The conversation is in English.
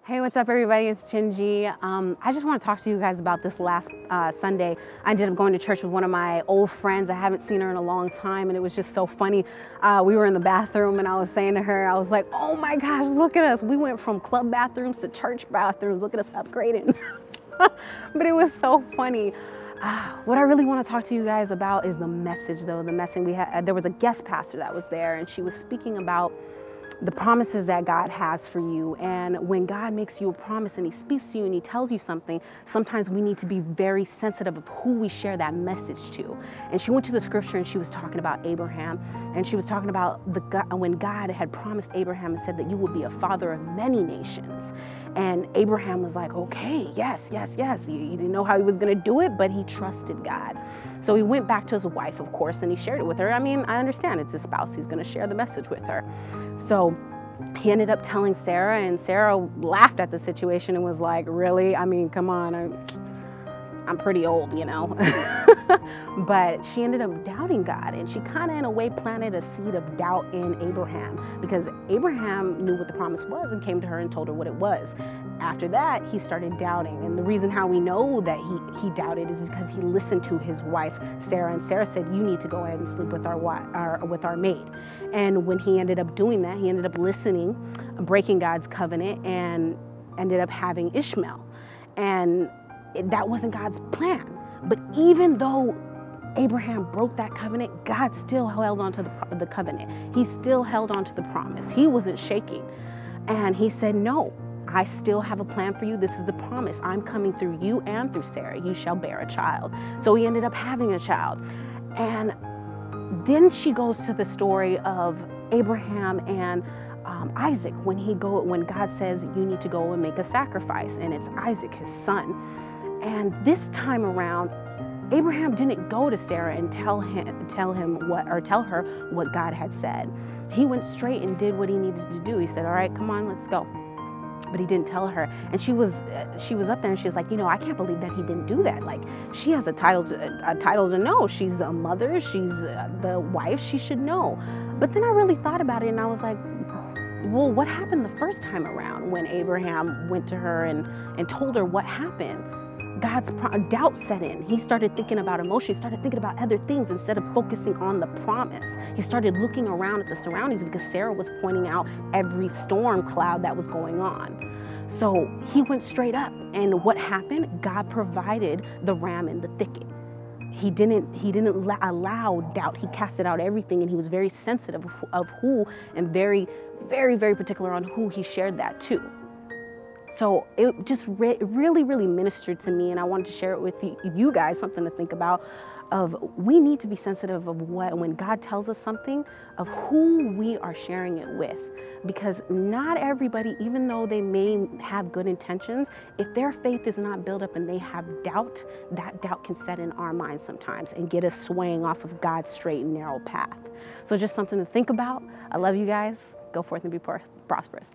Hey, what's up everybody? It's Chinji. I just want to talk to you guys about this last Sunday. I ended up going to church with one of my old friends. I haven't seen her in a long time and it was just so funny. We were in the bathroom and I was saying to her, I was like, oh my gosh, look at us. We went from club bathrooms to church bathrooms. Look at us upgrading. But it was so funny. What I really want to talk to you guys about is the message though. The message we had, there was a guest pastor that was there and she was speaking about the promises that God has for you. And when God makes you a promise and he speaks to you and he tells you something, sometimes we need to be very sensitive of who we share that message to. And she went to the scripture and she was talking about Abraham, and she was talking about when God had promised Abraham and said that you will be a father of many nations. And Abraham was like, okay, yes, yes, yes. He didn't know how he was going to do it, but he trusted God. So he went back to his wife, of course, and he shared it with her. I mean, I understand it's his spouse. He's going to share the message with her. So he ended up telling Sarah, and Sarah laughed at the situation and was like, really? I mean, come on, I'm pretty old, you know. But she ended up doubting God, and she kind of in a way planted a seed of doubt in Abraham, because Abraham knew what the promise was and came to her and told her what it was. After that, he started doubting, and the reason how we know that he doubted is because he listened to his wife Sarah, and Sarah said, you need to go ahead and sleep with our maid. And when he ended up doing that, he ended up listening, breaking God's covenant, and ended up having Ishmael. And that wasn't God's plan. But even though Abraham broke that covenant, God still held on to the covenant. He still held on to the promise. He wasn't shaking. And he said, no, I still have a plan for you. This is the promise. I'm coming through you and through Sarah. You shall bear a child. So he ended up having a child. And then she goes to the story of Abraham and Isaac when God says you need to go and make a sacrifice, and it's Isaac, his son. And this time around, Abraham didn't go to Sarah and tell her what God had said. He went straight and did what he needed to do. He said, all right, come on, let's go. But he didn't tell her. And she was up there and she was like, you know, I can't believe that he didn't do that. Like, she has a title to know. She's a mother, she's the wife, she should know. But then I really thought about it and I was like, well, what happened the first time around when Abraham went to her and told her what happened? God's doubt set in. He started thinking about emotion. He started thinking about other things instead of focusing on the promise. He started looking around at the surroundings because Sarah was pointing out every storm cloud that was going on. So he went straight up. And what happened? God provided the ram in the thicket. He didn't allow doubt. He casted out everything, and he was very sensitive of who, and very, very, very particular on who he shared that to. So it just really, really ministered to me, and I wanted to share it with you guys, something to think about. We need to be sensitive of when God tells us something, of who we are sharing it with. Because not everybody, even though they may have good intentions, if their faith is not built up and they have doubt, that doubt can set in our minds sometimes and get us swaying off of God's straight and narrow path. So just something to think about. I love you guys. Go forth and be prosperous.